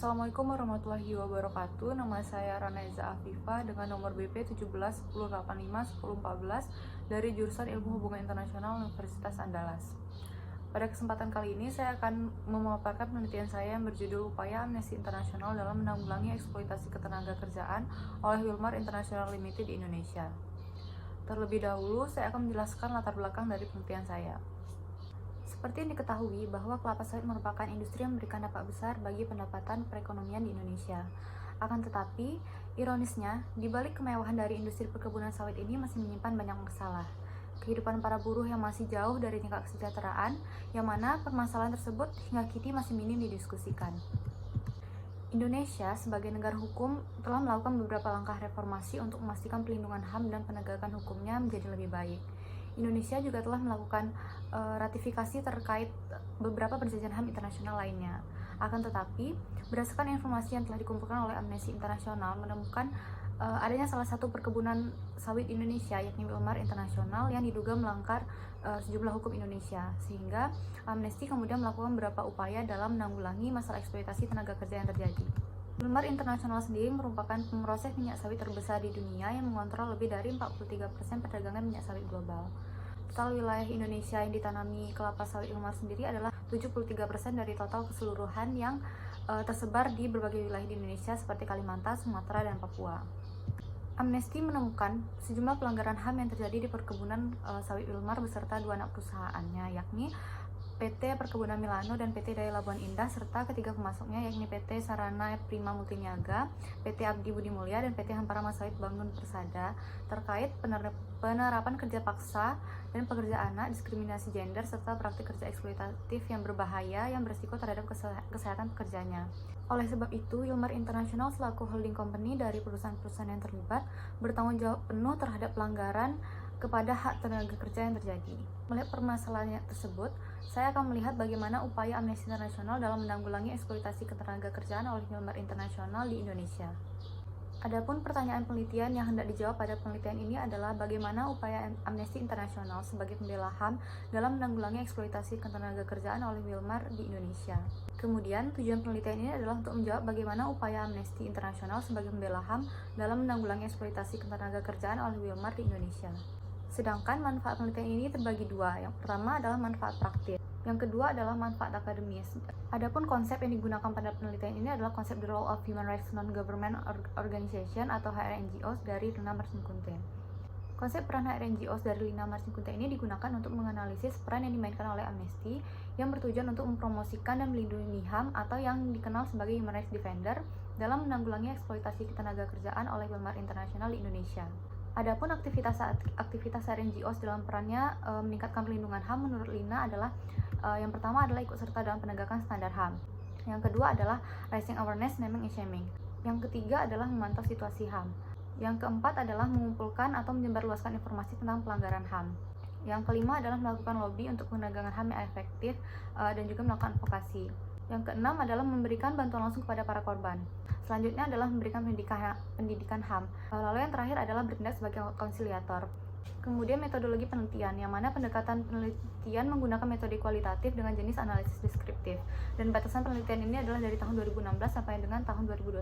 Assalamualaikum warahmatullahi wabarakatuh. Nama saya Raneza Afifah dengan nomor BP 17 1085 1014 dari jurusan Ilmu Hubungan Internasional Universitas Andalas. Pada kesempatan kali ini saya akan memaparkan penelitian saya yang berjudul Upaya Amnesty Internasional dalam Menanggulangi Eksploitasi Ketenagakerjaan oleh Wilmar International Limited di Indonesia. Terlebih dahulu, saya akan menjelaskan latar belakang dari penelitian saya. Seperti yang diketahui bahwa kelapa sawit merupakan industri yang memberikan dampak besar bagi pendapatan perekonomian di Indonesia. Akan tetapi, ironisnya, di balik kemewahan dari industri perkebunan sawit ini masih menyimpan banyak masalah. Kehidupan para buruh yang masih jauh dari tingkat kesejahteraan, yang mana permasalahan tersebut hingga kini masih minim didiskusikan. Indonesia sebagai negara hukum telah melakukan beberapa langkah reformasi untuk memastikan pelindungan HAM dan penegakan hukumnya menjadi lebih baik. Indonesia juga telah melakukan ratifikasi terkait beberapa perjanjian HAM internasional lainnya. Akan tetapi, berdasarkan informasi yang telah dikumpulkan oleh Amnesty International menemukan adanya salah satu perkebunan sawit Indonesia, yakni Wilmar International, yang diduga melanggar sejumlah hukum Indonesia, sehingga Amnesty kemudian melakukan beberapa upaya dalam menanggulangi masalah eksploitasi tenaga kerja yang terjadi. Wilmar International sendiri merupakan pemroses minyak sawit terbesar di dunia yang mengontrol lebih dari 43% perdagangan minyak sawit global. Total wilayah Indonesia yang ditanami kelapa sawit Wilmar sendiri adalah 73% dari total keseluruhan yang tersebar di berbagai wilayah di Indonesia seperti Kalimantan, Sumatera, dan Papua. Amnesty menemukan sejumlah pelanggaran HAM yang terjadi di perkebunan sawit Wilmar beserta dua anak perusahaannya, yakni PT Perkebunan Milano dan PT Daya Labuan Indah, serta ketiga pemasoknya yakni PT Sarana Prima Multiniaga, PT Abdi Budi Mulya, dan PT Hampara Sawit Bangun Persada terkait penerapan kerja paksa dan pekerja anak, diskriminasi gender, serta praktik kerja eksploitatif yang berbahaya yang berisiko terhadap kesehatan pekerjanya. Oleh sebab itu, Wilmar International selaku holding company dari perusahaan-perusahaan yang terlibat bertanggung jawab penuh terhadap pelanggaran kepada hak tenaga kerja yang terjadi. Melihat permasalahan tersebut, saya akan melihat bagaimana upaya Amnesty International dalam menanggulangi eksploitasi ketenaga kerjaan oleh Wilmar International di Indonesia. Adapun pertanyaan penelitian yang hendak dijawab pada penelitian ini adalah bagaimana upaya Amnesty International sebagai pembela HAM dalam menanggulangi eksploitasi ketenaga kerjaan oleh Wilmar di Indonesia. Kemudian, tujuan penelitian ini adalah untuk menjawab bagaimana upaya Amnesty International sebagai pembela HAM dalam menanggulangi eksploitasi ketenaga kerjaan oleh Wilmar di Indonesia. Sedangkan manfaat penelitian ini terbagi dua. Yang pertama adalah manfaat praktis. Yang kedua adalah manfaat akademis. Adapun konsep yang digunakan pada penelitian ini adalah konsep The Role of Human Rights Non-Government Organization atau HRNGOs dari Lina Marcinkuinte. Konsep peran HRNGOs dari Lina Marcinkuinte ini digunakan untuk menganalisis peran yang dimainkan oleh Amnesty yang bertujuan untuk mempromosikan dan melindungi HAM atau yang dikenal sebagai Human Rights Defender dalam menanggulangi eksploitasi ketenaga kerjaan oleh Wilmar International di Indonesia. Adapun aktivitas HRNGOs dalam perannya meningkatkan perlindungan HAM menurut Lina adalah yang pertama adalah ikut serta dalam penegakan standar HAM. Yang kedua adalah raising awareness, naming and shaming. Yang ketiga adalah memantau situasi HAM. Yang keempat adalah mengumpulkan atau menyebarluaskan informasi tentang pelanggaran HAM. Yang kelima adalah melakukan lobby untuk penegakan HAM yang efektif dan juga melakukan advokasi. Yang keenam adalah memberikan bantuan langsung kepada para korban. Selanjutnya adalah memberikan pendidikan HAM. Lalu yang terakhir adalah bertindak sebagai konsiliator. Kemudian metodologi penelitian, yang mana pendekatan penelitian menggunakan metode kualitatif dengan jenis analisis deskriptif. Dan batasan penelitian ini adalah dari tahun 2016 sampai dengan tahun 2021.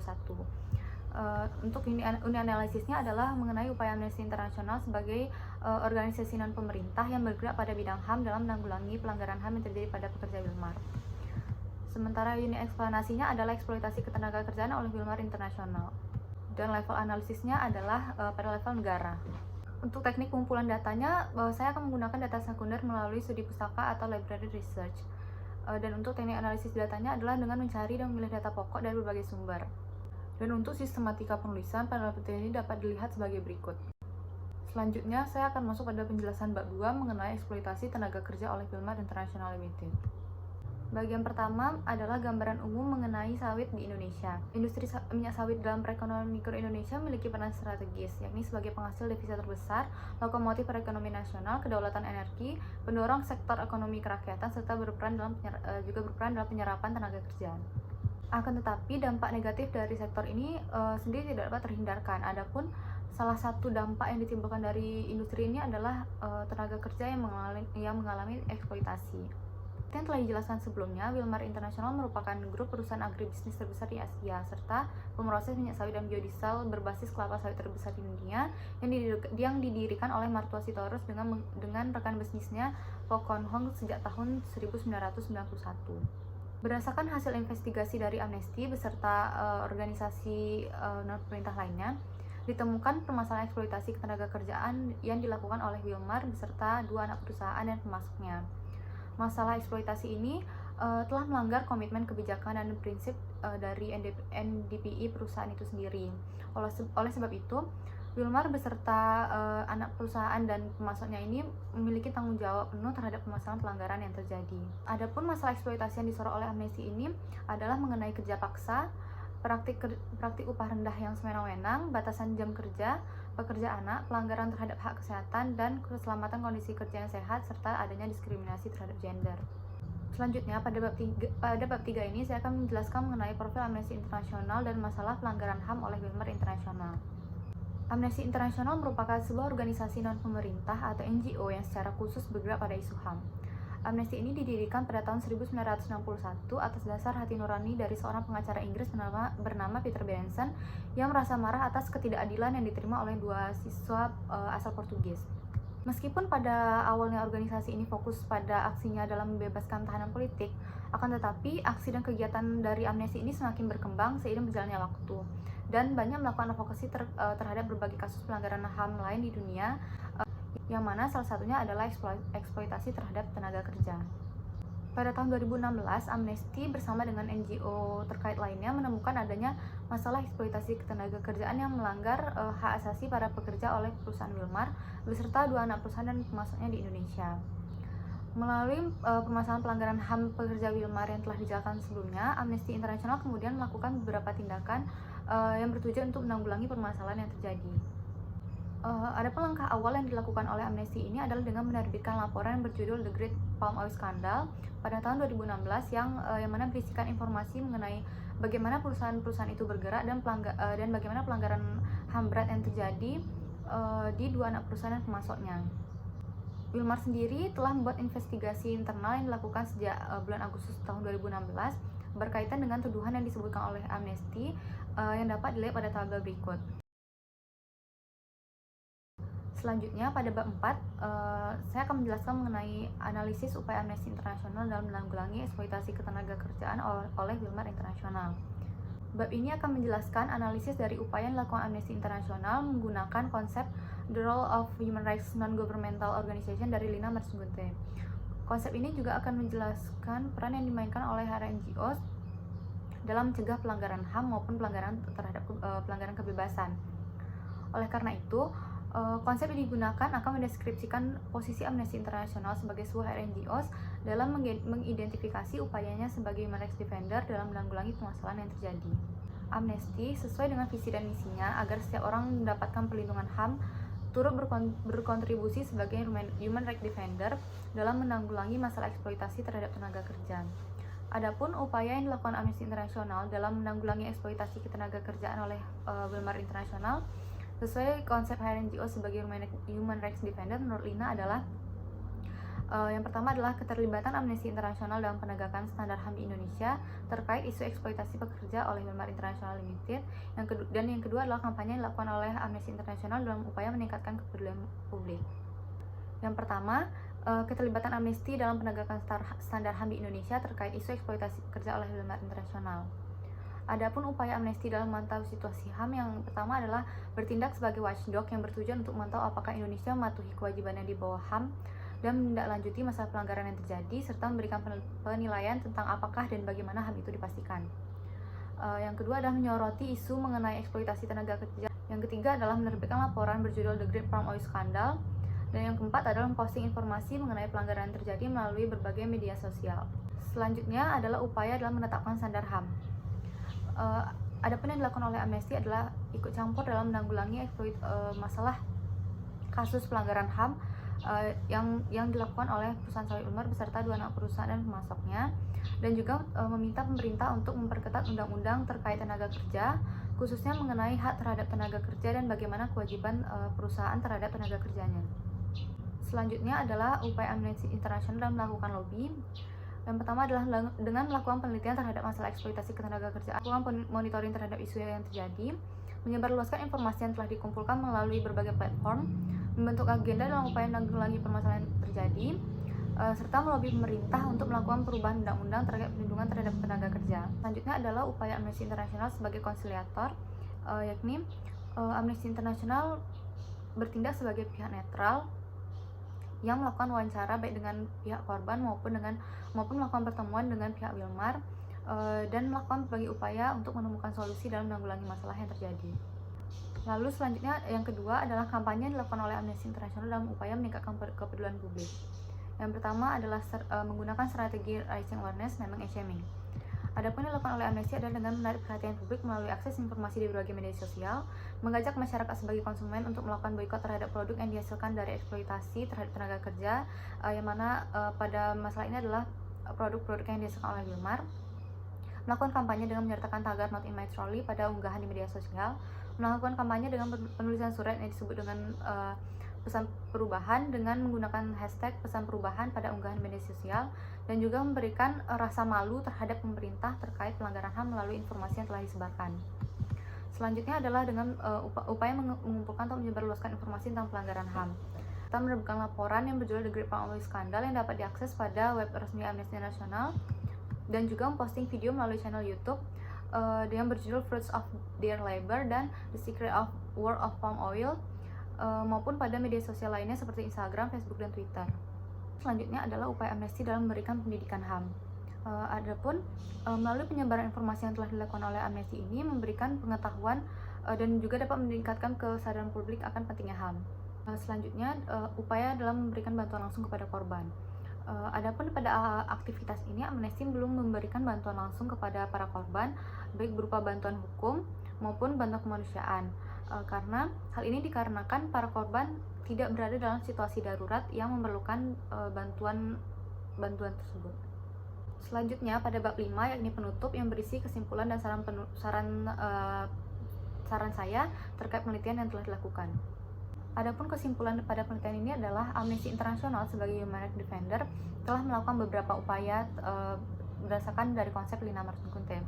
Untuk unit analisisnya adalah mengenai upaya Amnesty International sebagai organisasi non-pemerintah yang bergerak pada bidang HAM dalam menanggulangi pelanggaran HAM yang terjadi pada pekerja Wilmar. Sementara unit eksplanasinya adalah eksploitasi ketenaga kerjaan oleh Wilmar International. Dan level analisisnya adalah pada level negara. Untuk teknik pengumpulan datanya, saya akan menggunakan data sekunder melalui studi pustaka atau library research. Dan untuk teknik analisis datanya adalah dengan mencari dan memilih data pokok dari berbagai sumber. Dan untuk sistematika penulisan pada penelitian ini dapat dilihat sebagai berikut. Selanjutnya, saya akan masuk pada penjelasan bab 2 mengenai eksploitasi tenaga kerja oleh Wilmar International Limited. Bagian pertama adalah gambaran umum mengenai sawit di Indonesia. Industri minyak sawit dalam perekonomian mikro Indonesia memiliki peran strategis, yakni sebagai penghasil devisa terbesar, lokomotif perekonomian nasional, kedaulatan energi, pendorong sektor ekonomi kerakyatan, serta berperan dalam penyerapan tenaga kerja. Akan tetapi, dampak negatif dari sektor ini sendiri tidak dapat terhindarkan. Adapun salah satu dampak yang ditimbulkan dari industri ini adalah tenaga kerja yang mengalami eksploitasi. Yang telah dijelaskan sebelumnya, Wilmar International merupakan grup perusahaan agribisnis terbesar di Asia, serta pemroses minyak sawit dan biodiesel berbasis kelapa sawit terbesar di dunia yang didirikan oleh Martua Sitorus dengan rekan bisnisnya Po Kon Hong sejak tahun 1991. Berdasarkan hasil investigasi dari Amnesty beserta organisasi non-pemerintah lainnya, ditemukan permasalahan eksploitasi ketenaga kerjaan yang dilakukan oleh Wilmar beserta 2 anak perusahaan dan pemasoknya. Masalah eksploitasi ini telah melanggar komitmen kebijakan dan prinsip dari NDPI perusahaan itu sendiri. Oleh sebab itu, Wilmar beserta anak perusahaan dan pemasoknya ini memiliki tanggung jawab penuh terhadap permasalahan pelanggaran yang terjadi. Adapun masalah eksploitasi yang disorot oleh Amnesty ini adalah mengenai kerja paksa, praktik upah rendah yang semena-mena, batasan jam kerja, pekerja anak, pelanggaran terhadap hak kesehatan dan keselamatan kondisi kerja yang sehat, serta adanya diskriminasi terhadap gender. Selanjutnya, pada bab 3 ini saya akan menjelaskan mengenai profil Amnesty International dan masalah pelanggaran HAM oleh Wilmar International. Amnesty International merupakan sebuah organisasi non-pemerintah atau NGO yang secara khusus bergerak pada isu HAM. Amnesty ini didirikan pada tahun 1961 atas dasar hati nurani dari seorang pengacara Inggris bernama Peter Benenson yang merasa marah atas ketidakadilan yang diterima oleh 2 siswa asal Portugis. Meskipun pada awalnya organisasi ini fokus pada aksinya dalam membebaskan tahanan politik, akan tetapi aksi dan kegiatan dari Amnesty ini semakin berkembang seiring berjalannya waktu dan banyak melakukan advokasi terhadap berbagai kasus pelanggaran HAM lain di dunia, yang mana salah satunya adalah eksploitasi terhadap tenaga kerja. Pada tahun 2016, Amnesty bersama dengan NGO terkait lainnya menemukan adanya masalah eksploitasi ketenaga kerjaan yang melanggar hak asasi para pekerja oleh perusahaan Wilmar beserta 2 anak perusahaan dan pemasoknya di Indonesia. Melalui permasalahan pelanggaran HAM pekerja Wilmar yang telah dijelaskan sebelumnya, Amnesty International kemudian melakukan beberapa tindakan yang bertujuan untuk menanggulangi permasalahan yang terjadi. Adapun langkah awal yang dilakukan oleh Amnesty ini adalah dengan menerbitkan laporan yang berjudul The Great Palm Oil Scandal pada tahun 2016 yang mana berisikan informasi mengenai bagaimana perusahaan-perusahaan itu bergerak dan bagaimana pelanggaran HAM berat yang terjadi di 2 anak perusahaan dan pemasoknya. Wilmar sendiri telah membuat investigasi internal yang dilakukan sejak bulan Agustus tahun 2016 berkaitan dengan tuduhan yang disebutkan oleh Amnesty yang dapat dilihat pada tabel berikut. Selanjutnya, pada bab 4, saya akan menjelaskan mengenai analisis upaya Amnesty International dalam menanggulangi eksploitasi ketenaga kerjaan oleh Wilmar International. Bab ini akan menjelaskan analisis dari upaya yang dilakukan Amnesty International menggunakan konsep The Role of Human Rights Non-Governmental Organization dari Lina Marzungutte. Konsep ini juga akan menjelaskan peran yang dimainkan oleh NGO dalam mencegah pelanggaran HAM maupun pelanggaran terhadap pelanggaran kebebasan. Oleh karena itu, konsep yang digunakan akan mendeskripsikan posisi Amnesty International sebagai sebuah NGO dalam mengidentifikasi upayanya sebagai human rights defender dalam menanggulangi permasalahan yang terjadi. Amnesty sesuai dengan visi dan misinya agar setiap orang mendapatkan perlindungan HAM turut berkontribusi sebagai human rights defender dalam menanggulangi masalah eksploitasi terhadap tenaga kerja. Adapun upaya yang dilakukan Amnesty International dalam menanggulangi eksploitasi ketenaga kerjaan oleh Wilmar International sesuai konsep HRNGO sebagai human rights defender menurut Lina adalah yang pertama adalah keterlibatan Amnesty International dalam penegakan standar HAM di Indonesia terkait isu eksploitasi pekerja oleh Wilmar International Limited, dan yang kedua adalah kampanye yang dilakukan oleh Amnesty International dalam upaya meningkatkan kepedulian publik. Yang pertama, keterlibatan Amnesty dalam penegakan standar HAM di Indonesia terkait isu eksploitasi pekerja oleh Wilmar International. Adapun upaya Amnesty dalam memantau situasi HAM yang pertama adalah bertindak sebagai watchdog yang bertujuan untuk memantau apakah Indonesia mematuhi kewajibannya di bawah HAM dan menindaklanjuti masalah pelanggaran yang terjadi serta memberikan penilaian tentang apakah dan bagaimana HAM itu dipastikan. Yang kedua adalah menyoroti isu mengenai eksploitasi tenaga kerja. Yang ketiga adalah menerbitkan laporan berjudul The Great Palm Oil Scandal. Dan yang keempat adalah memposting informasi mengenai pelanggaran yang terjadi melalui berbagai media sosial. Selanjutnya adalah upaya dalam menetapkan standar HAM. Adapun yang dilakukan oleh Amnesty adalah ikut campur dalam menanggulangi masalah kasus pelanggaran HAM yang dilakukan oleh perusahaan sawit Wilmar beserta 2 anak perusahaan dan pemasoknya, dan juga meminta pemerintah untuk memperketat undang-undang terkait tenaga kerja, khususnya mengenai hak terhadap tenaga kerja dan bagaimana kewajiban perusahaan terhadap tenaga kerjanya. Selanjutnya adalah upaya Amnesty International dalam melakukan lobby. Yang pertama adalah dengan melakukan penelitian terhadap masalah eksploitasi ketenaga kerjaan, melakukan monitoring terhadap isu yang terjadi, menyebarluaskan informasi yang telah dikumpulkan melalui berbagai platform, membentuk agenda dalam upaya menanggulangi permasalahan yang terjadi, serta melobi pemerintah untuk melakukan perubahan undang-undang terkait perlindungan terhadap tenaga kerja. Selanjutnya adalah upaya Amnesty International sebagai konsiliator, yakni Amnesty International bertindak sebagai pihak netral yang melakukan wawancara baik dengan pihak korban maupun melakukan pertemuan dengan pihak Wilmar, dan melakukan berbagai upaya untuk menemukan solusi dalam menanggulangi masalah yang terjadi. Lalu selanjutnya yang kedua adalah kampanye yang dilakukan oleh Amnesty International dalam upaya meningkatkan kepedulian publik. Yang pertama adalah menggunakan strategi raising awareness, naming and shaming. Adapun yang dilakukan oleh Amnesty adalah dengan menarik perhatian publik melalui akses informasi di berbagai media sosial, mengajak masyarakat sebagai konsumen untuk melakukan boikot terhadap produk yang dihasilkan dari eksploitasi terhadap tenaga kerja, yang mana pada masalah ini adalah produk-produk yang dihasilkan oleh Wilmar, melakukan kampanye dengan menyertakan tagar not in my trolley pada unggahan di media sosial, melakukan kampanye dengan penulisan surat yang disebut dengan pesan perubahan dengan menggunakan hashtag pesan perubahan pada unggahan media sosial, dan juga memberikan rasa malu terhadap pemerintah terkait pelanggaran HAM melalui informasi yang telah disebarkan. Selanjutnya adalah dengan upaya mengumpulkan atau menyebarluaskan informasi tentang pelanggaran HAM. Kita menerbitkan laporan yang berjudul The Great Palm Oil Scandal yang dapat diakses pada web resmi Amnesty International, dan juga memposting video melalui channel YouTube yang berjudul Fruits of Their Labor dan The Secret of World of Palm Oil, maupun pada media sosial lainnya seperti Instagram, Facebook, dan Twitter. Selanjutnya adalah upaya Amnesty dalam memberikan pendidikan HAM. Adapun melalui penyebaran informasi yang telah dilakukan oleh Amnesty ini memberikan pengetahuan dan juga dapat meningkatkan kesadaran publik akan pentingnya HAM. Selanjutnya upaya dalam memberikan bantuan langsung kepada korban. Adapun pada aktivitas ini Amnesty belum memberikan bantuan langsung kepada para korban, baik berupa bantuan hukum maupun bantuan kemanusiaan, karena hal ini dikarenakan para korban tidak berada dalam situasi darurat yang memerlukan bantuan tersebut. Selanjutnya pada bab 5 yakni penutup yang berisi kesimpulan dan saran saya terkait penelitian yang telah dilakukan. Adapun kesimpulan pada penelitian ini adalah Amnesty International sebagai Human Rights Defender telah melakukan beberapa upaya berdasarkan dari konsep Lina Martin Kunte.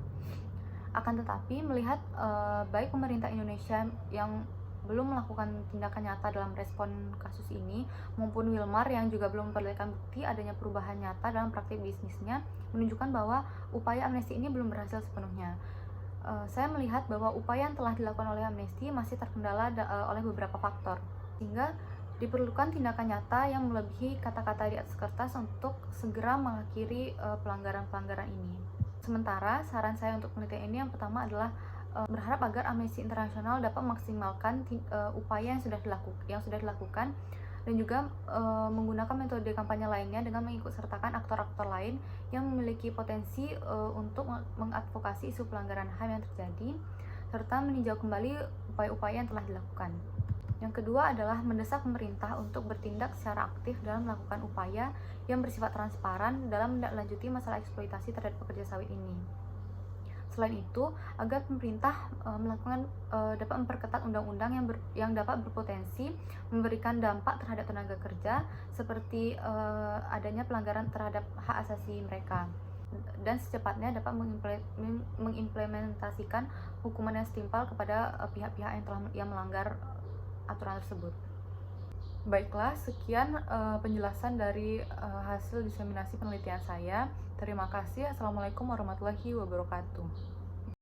Akan tetapi melihat baik pemerintah Indonesia yang belum melakukan tindakan nyata dalam respon kasus ini maupun Wilmar yang juga belum memperlihatkan bukti adanya perubahan nyata dalam praktik bisnisnya, menunjukkan bahwa upaya Amnesty ini belum berhasil sepenuhnya. Saya melihat bahwa upaya yang telah dilakukan oleh Amnesty masih terkendala oleh beberapa faktor, sehingga diperlukan tindakan nyata yang melebihi kata-kata di atas kertas untuk segera mengakhiri pelanggaran-pelanggaran ini. Sementara saran saya untuk penelitian ini yang pertama adalah berharap agar Amnesty International dapat memaksimalkan upaya yang sudah dilakukan dan juga menggunakan metode kampanye lainnya dengan mengikutsertakan aktor-aktor lain yang memiliki potensi untuk mengadvokasi isu pelanggaran HAM yang terjadi, serta meninjau kembali upaya-upaya yang telah dilakukan. Yang kedua adalah mendesak pemerintah untuk bertindak secara aktif dalam melakukan upaya yang bersifat transparan dalam menindaklanjuti masalah eksploitasi terhadap pekerja sawit ini. Selain itu, agar pemerintah dapat memperketat undang-undang yang dapat berpotensi memberikan dampak terhadap tenaga kerja, seperti adanya pelanggaran terhadap hak asasi mereka, dan secepatnya dapat mengimplementasikan hukuman yang setimpal kepada pihak-pihak yang melanggar aturan tersebut. Baiklah, sekian penjelasan dari hasil diseminasi penelitian saya. Terima kasih. Assalamualaikum warahmatullahi wabarakatuh.